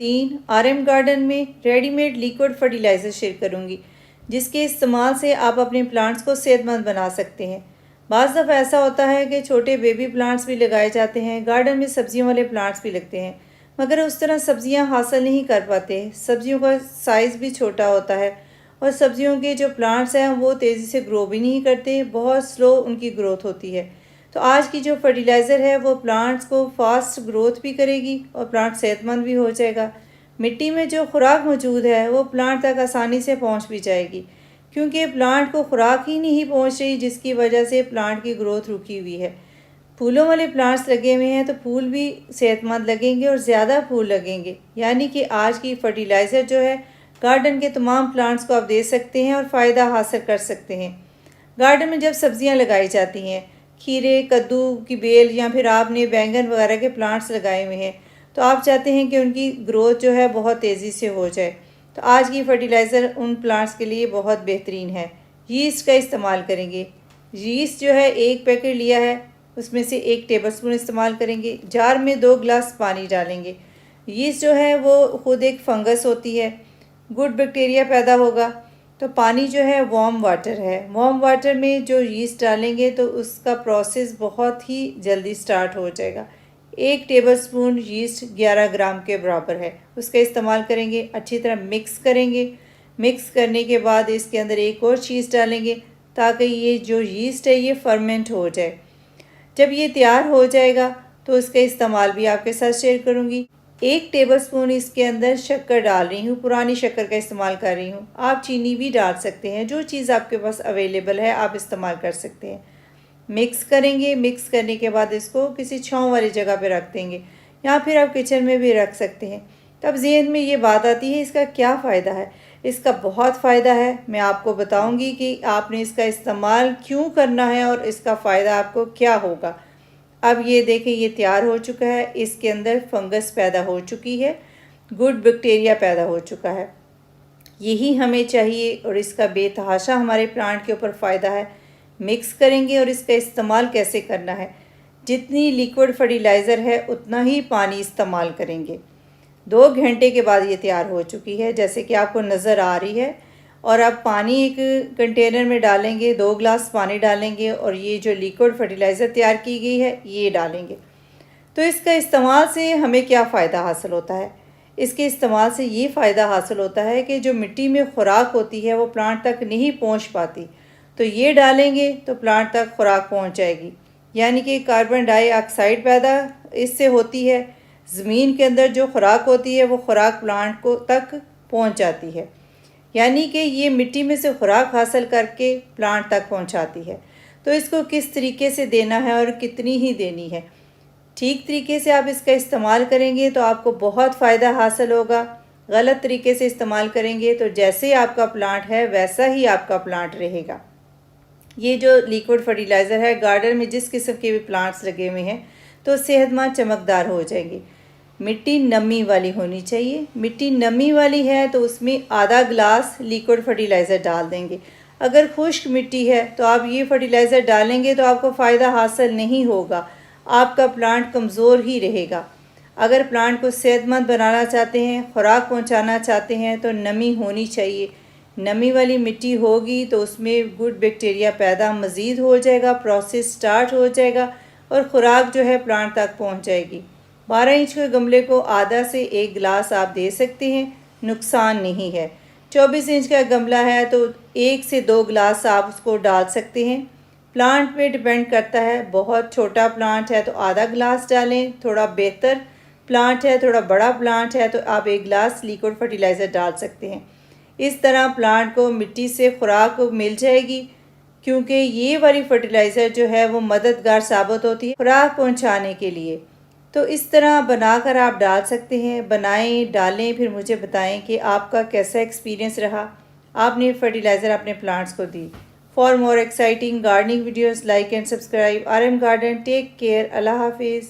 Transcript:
3 RM garden में readymade liquid fertiliser share करूँगी जिसके इस्तेमाल से आप अपने प्लांट्स को सेहतमंद बना सकते हैं। बाज़ दफ़ा ऐसा होता है कि छोटे बेबी प्लांट्स भी लगाए जाते हैं, गार्डन में सब्जियों वाले प्लांट्स भी लगते हैं, मगर उस तरह सब्जियां हासिल नहीं कर पाते। सब्जियों का साइज़ भी छोटा होता है और सब्जियों के जो प्लांट्स हैं वो तेज़ी से ग्रो भी नहीं करते, बहुत स्लो उनकी ग्रोथ होती है। तो आज की जो फर्टिलाइज़र है वो प्लांट्स को फास्ट ग्रोथ भी करेगी और प्लांट सेहतमंद भी हो जाएगा। मिट्टी में जो खुराक मौजूद है वो प्लांट तक आसानी से पहुंच भी जाएगी, क्योंकि प्लांट को खुराक ही नहीं पहुंच रही, जिसकी वजह से प्लांट की ग्रोथ रुकी हुई है। फूलों वाले प्लांट्स लगे हुए हैं तो फूल भी सेहतमंद लगेंगे और ज़्यादा फूल लगेंगे। यानी कि आज की फर्टिलाइज़र जो है गार्डन के तमाम प्लांट्स को आप दे सकते हैं और फ़ायदा हासिल कर सकते हैं। गार्डन में जब सब्जियां लगाई जाती हैं, खीरे, कद्दू की बेल या फिर आपने बैंगन वगैरह के प्लांट्स लगाए हुए हैं, तो आप चाहते हैं कि उनकी ग्रोथ जो है बहुत तेज़ी से हो जाए, तो आज की फर्टिलाइज़र उन प्लांट्स के लिए बहुत बेहतरीन है। यीस्ट का इस्तेमाल करेंगे। यीस्ट जो है 1 पैकेट लिया है, उसमें से 1 टेबलस्पून इस्तेमाल करेंगे। जार में 2 गिलास पानी डालेंगे। यीस्ट जो है वो ख़ुद एक फंगस होती है, गुड बैक्टीरिया पैदा होगा। तो पानी जो है वार्म वाटर है, वार्म वाटर में जो यीस्ट डालेंगे तो उसका प्रोसेस बहुत ही जल्दी स्टार्ट हो जाएगा। 1 टेबलस्पून यीस्ट 11 ग्राम के बराबर है, उसका इस्तेमाल करेंगे। अच्छी तरह मिक्स करेंगे। मिक्स करने के बाद इसके अंदर एक और चीज़ डालेंगे ताकि ये जो यीस्ट है ये फर्मेंट हो जाए। जब ये तैयार हो जाएगा तो इसका इस्तेमाल भी आपके साथ शेयर करूँगी। 1 टेबलस्पून इसके अंदर शक्कर डाल रही हूँ, पुरानी शक्कर का इस्तेमाल कर रही हूँ। आप चीनी भी डाल सकते हैं, जो चीज़ आपके पास अवेलेबल है आप इस्तेमाल कर सकते हैं। मिक्स करेंगे। मिक्स करने के बाद इसको किसी छाँव वाली जगह पे रख देंगे, या फिर आप किचन में भी रख सकते हैं। तब ज़हन में ये बात आती है इसका क्या फ़ायदा है। इसका बहुत फ़ायदा है, मैं आपको बताऊंगी कि आपने इसका इस्तेमाल क्यों करना है और इसका फ़ायदा आपको क्या होगा। अब ये देखें, ये तैयार हो चुका है, इसके अंदर फंगस पैदा हो चुकी है, गुड बैक्टीरिया पैदा हो चुका है। यही हमें चाहिए और इसका बेतहाशा हमारे प्लांट के ऊपर फ़ायदा है। मिक्स करेंगे और इसका इस्तेमाल कैसे करना है, जितनी लिक्विड फर्टिलाइज़र है उतना ही पानी इस्तेमाल करेंगे। 2 घंटे के बाद ये तैयार हो चुकी है, जैसे कि आपको नज़र आ रही है। और अब पानी एक कंटेनर में डालेंगे, 2 गिलास पानी डालेंगे और ये जो लिक्विड फर्टिलाइज़र तैयार की गई है ये डालेंगे। तो इसका इस्तेमाल से हमें क्या फ़ायदा हासिल होता है। इसके इस्तेमाल से ये फ़ायदा हासिल होता है कि जो मिट्टी में खुराक होती है वो प्लांट तक नहीं पहुंच पाती, तो ये डालेंगे तो प्लांट तक खुराक पहुंच जाएगी। यानी कि कार्बन डाइऑक्साइड पैदा इससे होती है, ज़मीन के अंदर जो खुराक होती है वो खुराक प्लांट को तक पहुंच जाती है। यानी कि ये मिट्टी में से खुराक हासिल करके प्लांट तक पहुंचाती है। तो इसको किस तरीके से देना है और कितनी ही देनी है, ठीक तरीके से आप इसका इस्तेमाल करेंगे तो आपको बहुत फ़ायदा हासिल होगा। गलत तरीके से इस्तेमाल करेंगे तो जैसे ही आपका प्लांट है वैसा ही आपका प्लांट रहेगा। ये जो लिक्विड फर्टिलाइज़र है, गार्डन में जिस किस्म के भी प्लांट्स लगे हुए हैं तो सेहतमंद चमकदार हो जाएंगे। मिट्टी नमी वाली होनी चाहिए। मिट्टी नमी वाली है तो उसमें आधा गिलास लिक्विड फर्टिलाइज़र डाल देंगे। अगर खुश्क मिट्टी है तो आप ये फर्टिलाइज़र डालेंगे तो आपको फ़ायदा हासिल नहीं होगा, आपका प्लांट कमज़ोर ही रहेगा। अगर प्लांट को सेहतमंद बनाना चाहते हैं, खुराक पहुंचाना चाहते हैं तो नमी होनी चाहिए। नमी वाली मिट्टी होगी तो उसमें गुड बैक्टीरिया पैदा मज़ीद हो जाएगा, प्रोसेस स्टार्ट हो जाएगा और ख़ुराक जो है प्लांट तक पहुंच जाएगी। 12 इंच के गमले को आधा से 1 गिलास आप दे सकते हैं, नुकसान नहीं है। 24 इंच का गमला है तो 1 से 2 गिलास आप उसको डाल सकते हैं। प्लांट पे डिपेंड करता है, बहुत छोटा प्लांट है तो आधा गिलास डालें, थोड़ा बेहतर प्लांट है, थोड़ा बड़ा प्लांट है तो आप 1 गिलास लिक्विड फर्टिलाइज़र डाल सकते हैं। इस तरह प्लांट को मिट्टी से खुराक मिल जाएगी, क्योंकि ये वाली फर्टिलाइज़र जो है वो मददगार साबित होती है खुराक पहुंचाने के लिए। तो इस तरह बनाकर आप डाल सकते हैं। बनाएं, डालें, फिर मुझे बताएं कि आपका कैसा एक्सपीरियंस रहा, आपने फर्टिलाइज़र अपने प्लांट्स को दी। For more exciting gardening videos like and subscribe RM garden. Take care. अल्लाह हाफिज़।